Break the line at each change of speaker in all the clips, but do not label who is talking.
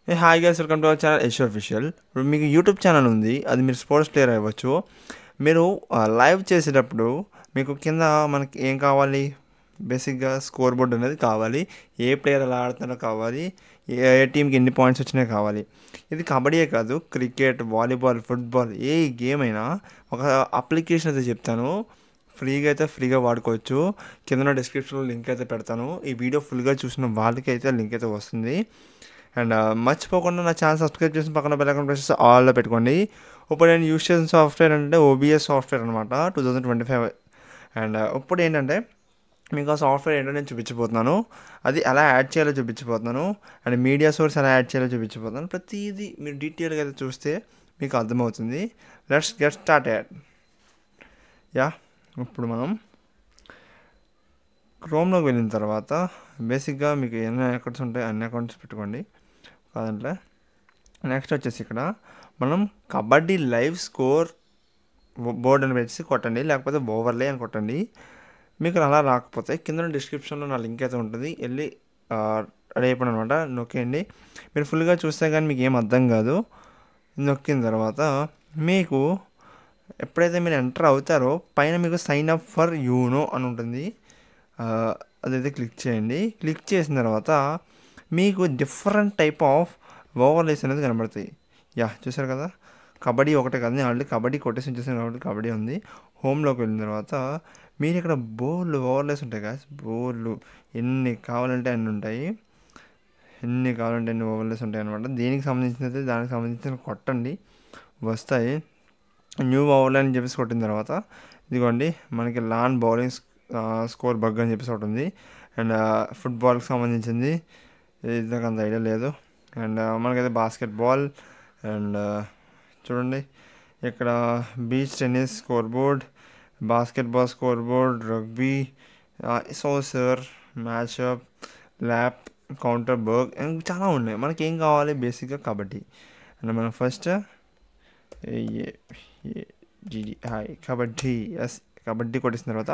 Hi guys, welcome to our channel Yash official. ఇప్పుడు మీకు YouTube channel ఉంది, అది మీరు స్పోర్ట్స్ ప్లేయర్ అవ్వచ్చు. మీరు లైవ్ చేసేటప్పుడు మీకు కింద మనకి ఏం కావాలి? బేసిక్గా స్కోర్ బోర్డ్ అనేది కావాలి. ఏ ప్లేయర్ ఎలా ఆడుతున్నారో కావాలి, ఏ టీంకి ఎన్ని పాయింట్స్ వచ్చినాయో కావాలి. ఇది కబడ్డీయే కాదు, క్రికెట్, వాలీబాల్, ఫుట్బాల్, ఏ గేమ్ అయినా ఒక అప్లికేషన్ అయితే చెప్తాను. ఫ్రీగా వాడుకోవచ్చు. కింద డిస్క్రిప్షన్లో లింక్ అయితే పెడతాను. ఈ వీడియో ఫుల్గా చూసిన వాళ్ళకి అయితే లింక్ అయితే వస్తుంది. అండ్ మర్చిపోకుండా నా ఛానల్ సబ్స్క్రైబ్ చేసి పక్కన బెల్ ఐకాన్ ప్రెస్ చేసి ఆల్లో పెట్టుకోండి. ఇప్పుడు నేను యూస్ చేసిన సాఫ్ట్వేర్ అంటే ఓబిఎస్ సాఫ్ట్వేర్ అనమాట, 2025. అండ్ ఇప్పుడు ఏంటంటే మీకు ఆ సాఫ్ట్వేర్ ఏంటో నేను చూపించబోతున్నాను. అది ఎలా యాడ్ చేయాలో చూపించబోతున్నాను. అండ్ మీడియా సోర్స్ ఎలా యాడ్ చేయాలో చూపించబోతున్నాను. ప్రతిదీ మీరు డీటెయిల్గా అయితే చూస్తే మీకు అర్థమవుతుంది. Let's get started. యా, ఇప్పుడు మనం క్రోమ్లోకి వెళ్ళిన తర్వాత బేసిక్గా మీకు ఎన్ని అకౌంట్స్ ఉంటాయి అన్ని అకౌంట్స్ పెట్టుకోండి కాదంటే. నెక్స్ట్ వచ్చేసి ఇక్కడ మనం కబడ్డీ లైవ్ స్కోర్ బోర్డ్ అని పెట్టి కొట్టండి, లేకపోతే ఓవర్లే అని కొట్టండి. మీకు అలా రాకపోతే కింద డిస్క్రిప్షన్లో నా లింక్ అయితే ఉంటుంది, వెళ్ళి రేపు అనమాట నొక్కేయండి. మీరు ఫుల్గా చూస్తే కానీ మీకు ఏం అర్థం కాదు. నొక్కిన తర్వాత మీకు ఎప్పుడైతే మీరు ఎంటర్ అవుతారో పైన మీకు సైన్ అప్ ఫర్ యూనో అని ఉంటుంది. అదైతే క్లిక్ చేయండి. క్లిక్ చేసిన తర్వాత మీకు డిఫరెంట్ టైప్ ఆఫ్ ఓవర్లేస్ అనేది కనబడతాయి. యా, చూసారు కదా, కబడ్డీ ఒకటే కదా, నేను ఆల్రెడీ కబడ్డీ కొట్టేసి చూసాను కాబట్టి కబడ్డీ ఉంది. హోమ్లోకి వెళ్ళిన తర్వాత మీరు ఇక్కడ బోర్లు ఓవర్లేస్ ఉంటాయి కదా, బోర్లు ఎన్ని కావాలంటే అన్ని ఉంటాయి. ఎన్ని కావాలంటే అన్ని ఓవర్లేస్ ఉంటాయి అనమాట. దేనికి సంబంధించినది దానికి సంబంధించిన కొట్టండి, వస్తాయి. న్యూ ఓవర్లే అని చెప్పేసి కొట్టిన తర్వాత ఇదిగోండి మనకి లాన్ బౌలింగ్ స్కోర్ బగ్ అని చెప్పేసి ఒకటి ఉంది. అండ్ ఫుట్బాల్కి సంబంధించింది ఇది నాకు అంత ఐడియా లేదు. అండ్ మనకైతే బాస్కెట్బాల్ అండ్ చూడండి ఇక్కడ beach tennis score board, basketball score board, rugby, soccer, matchup, lap, counter బర్గ్, చాలా ఉన్నాయి. మనకి ఏం కావాలి? బేసిక్గా కబడ్డీ. అండ్ మనం ఫస్ట్ కబడ్డీ, ఎస్, కబడ్డీ కొట్టేసిన తర్వాత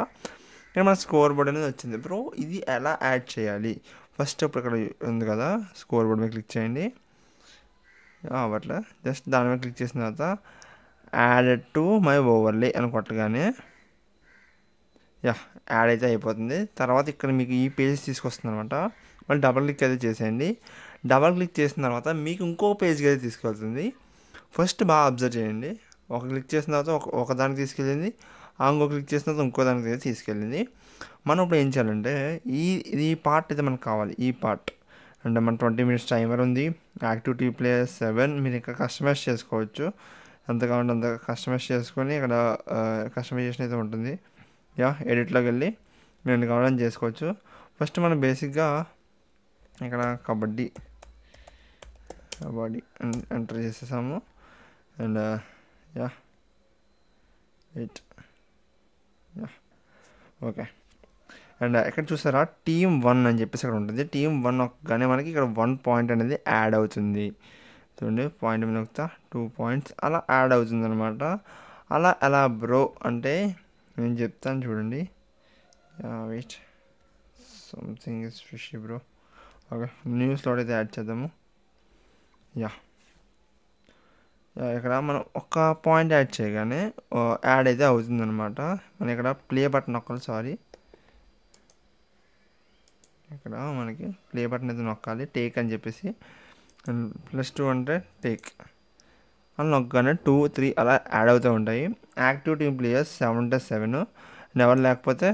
ఇక్కడ మన స్కోర్ బోర్డ్ అనేది వచ్చింది. బ్రో ఇది ఎలా యాడ్ చేయాలి? ఫస్ట్ ఇప్పుడు ఇక్కడ ఉంది కదా స్కోర్ బోర్డ్ మీద క్లిక్ చేయండి. అట్లా జస్ట్ దాని మీద క్లిక్ చేసిన తర్వాత యాడ్ టు మై ఓవర్లే అని కొట్టగానే యాడ్ అయితే అయిపోతుంది. తర్వాత ఇక్కడ మీకు ఈ పేజ్ తీసుకొస్తుంది అనమాట. మళ్ళీ డబల్ క్లిక్ అయితే చేసేయండి. డబల్ క్లిక్ చేసిన తర్వాత మీకు ఇంకో పేజ్కి అయితే తీసుకెళ్తుంది. ఫస్ట్ బాగా అబ్జర్వ్ చేయండి. ఒక క్లిక్ చేసిన తర్వాత ఒక దానికి తీసుకెళ్ళింది, ఇంకో క్లిక్ చేసిన తర్వాత ఇంకో దానికి అయితే తీసుకెళ్ళింది. మనం ఇప్పుడు ఏం చేయాలంటే ఈ పార్ట్ అయితే మనకు కావాలి. ఈ పార్ట్ అంటే మన 20 minutes టైమర్ ఉంది. యాక్టివిటీ ప్లేయర్ 7 మీరు ఇంకా కస్టమైజ్ చేసుకోవచ్చు. ఎంత కావాలంటే అంత కస్టమైజ్ చేసుకొని ఇక్కడ కస్టమైజేషన్ అయితే ఉంటుంది. ఎడిట్లోకి వెళ్ళి మీరు ఎన్ని కావాలని చేసుకోవచ్చు. ఫస్ట్ మనం బేసిక్గా ఇక్కడ కబడ్డీ ఎంటర్ చేసేసాము. And okay. అండ్ ఇక్కడ చూసారా టీమ్ 1 అని చెప్పేసి అక్కడ ఉంటుంది. టీమ్ 1 నొక్కగానే మనకి ఇక్కడ 1 point అనేది యాడ్ అవుతుంది. చూడండి, పాయింట్ మీద నొక్కుతా 2 points అలా యాడ్ అవుతుంది అనమాట. అలా ఎలా బ్రో అంటే నేను చెప్తాను చూడండి. Wait, something is fishy bro. Okay, న్యూస్లో అయితే యాడ్ చేద్దాము. ఇక్కడ మనం ఒక పాయింట్ యాడ్ చేయగానే యాడ్ అయితే అవుతుంది అనమాట. మనం ఇక్కడ ప్లే బటన్ నొక్కాలి. సారీ, ఇక్కడ మనకి ప్లే బటన్ అయితే నొక్కాలి. టేక్ అని చెప్పేసి +2 అంటే టేక్ అలా నొక్కగానే 2, 3 అలా యాడ్ అవుతూ ఉంటాయి. యాక్టివ్ టీమ్ ప్లేయర్స్ 7 ఉంటే 7, ఎవరు లేకపోతే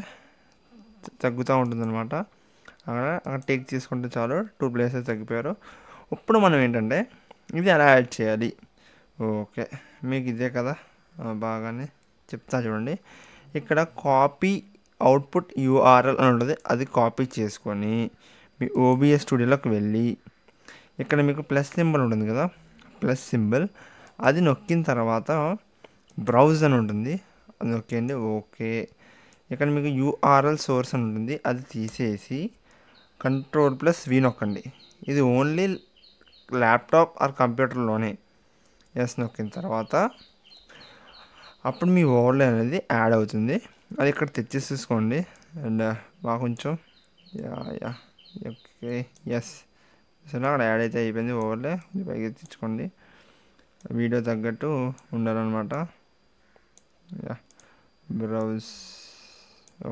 తగ్గుతూ ఉంటుంది అనమాట. అక్కడ టేక్ తీసుకుంటే చాలు 2 players తగ్గిపోయారు. ఇప్పుడు మనం ఏంటంటే ఇది ఎలా యాడ్ చేయాలి? ఓకే, మీకు ఇదే కదా బాగానే చెప్తా చూడండి. ఇక్కడ కాపీ అవుట్పుట్ URL అని ఉంటుంది, అది కాపీ చేసుకొని మీ OBS స్టూడియోలోకి వెళ్ళి ఇక్కడ మీకు ప్లస్ సింబల్ ఉంటుంది కదా, ప్లస్ సింబల్ అది నొక్కిన తర్వాత బ్రౌజ్ అని ఉంటుంది, అది నొక్కండి. ఓకే, ఇక్కడ మీకు URL సోర్స్ అని ఉంటుంది, అది తీసేసి Ctrl+V నొక్కండి. ఇది ఓన్లీ ల్యాప్టాప్ ఆర్ కంప్యూటర్లోనే. ఎస్ నొక్కిన తర్వాత అప్పుడు మీ ఓవర్లే అనేది యాడ్ అవుతుంది. అది ఇక్కడ తెచ్చేసేసుకోండి. అండ్ బాగా కొంచెం ఓకే, ఎస్ సరే అక్కడ యాడ్ అయితే అయిపోయింది. ఓవర్లే పైకి తెచ్చుకోండి, వీడియో తగ్గట్టు ఉండాలన్నమాట. Yeah browse.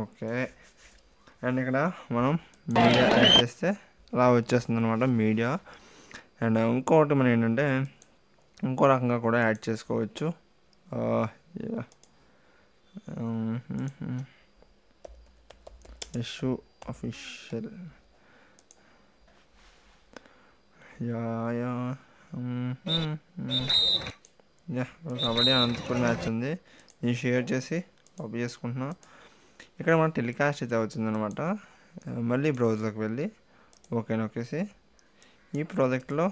ఓకే, అండ్ ఇక్కడ మనం మీడియా యాడ్ చేస్తే అలా వచ్చేస్తుంది అనమాట మీడియా. అండ్ ఇంకొకటి మనం ఏంటంటే ఇంకో రకంగా కూడా యాడ్ చేసుకోవచ్చు. Yashu official. Yeah kabaddi Anantapur match ఉంది, నేను షేర్ చేసి కాపీ చేసుకుంటున్నా. ఇక్కడ మన టెలికాస్ట్ అయితే అవుతుందన్నమాట. మళ్ళీ బ్రౌజర్కి వెళ్ళి ఓకే నొక్కేసి ఈ ప్రాజెక్ట్లో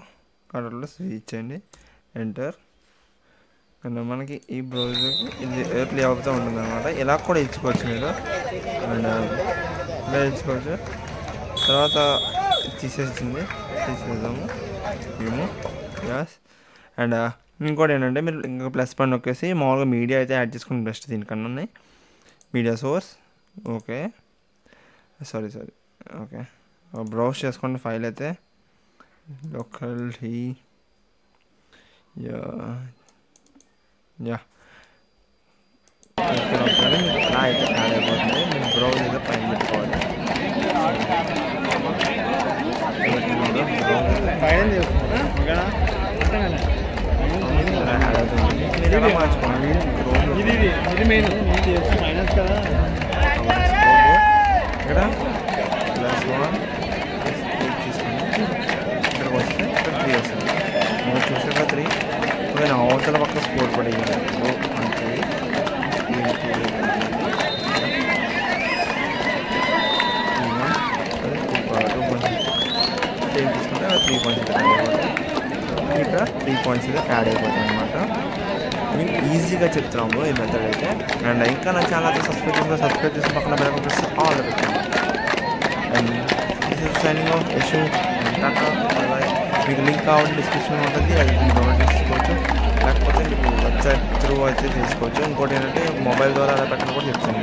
కంట్రోల్లో స్విచ్ చేయండి, ఎంటర్. అండ్ మనకి ఈ బ్రౌజర్కి ఇది ప్లే అవుతూ ఉంటుంది అనమాట. ఇలా కూడా ఇచ్చుకోవచ్చు మీరు, అండ్ ఇలా ఇచ్చుకోవచ్చు. తర్వాత తీసేద్దాము మేము. యస్. అండ్ ఇంకోటి ఏంటంటే మీరు ఇంకా ప్లస్ పాయింట్ నొక్కేసి మామూలుగా మీడియా అయితే యాడ్ చేసుకుని బెస్ట్ దీనికన్నా. Media source. Okay, sorry okay, browse చేసుకోండి ఫైల్ అయితే. లోకల్ యా అలా అయితే యాడ్ అయిపోతుంది. మీరు బ్రౌజ్ అయితే పైన పెట్టుకోవాలి. ఇక్కడ +1 తీసుకోండి, ఇక్కడికి వస్తే ఇక్కడ 3 వస్తుంది. మనం చూసాక 3 నేను అవతల పక్క స్కోర్ పడింది అంటే తీసుకుంటే 3 పాయింట్స్ ఇక్కడ 3 పాయింట్స్ యాడ్ అయిపోతాయి అనమాట. మీకు ఈజీగా చెప్తున్నాము ఈ మెథడ్ అయితే. అండ్ ఇంకా నా ఛానల్ సబ్స్క్రైబ్ చేసి పక్కన బెల్ ఐకాన్ ప్రెస్ ఆల్ పెట్టండి. And this is signing off Yashu. Ta-ta bye bye. మీకు లింక్ కావాలి డిస్క్రిప్షన్లో ఉంటుంది, అది మీకు డౌన్లోడ్ చేసుకోవచ్చు, లేకపోతే మీకు వెబ్సైట్ త్రూ అయితే చేసుకోవచ్చు. ఇంకోటి ఏంటంటే మొబైల్ ద్వారా అలా పెట్టడం కూడా చెప్తాను.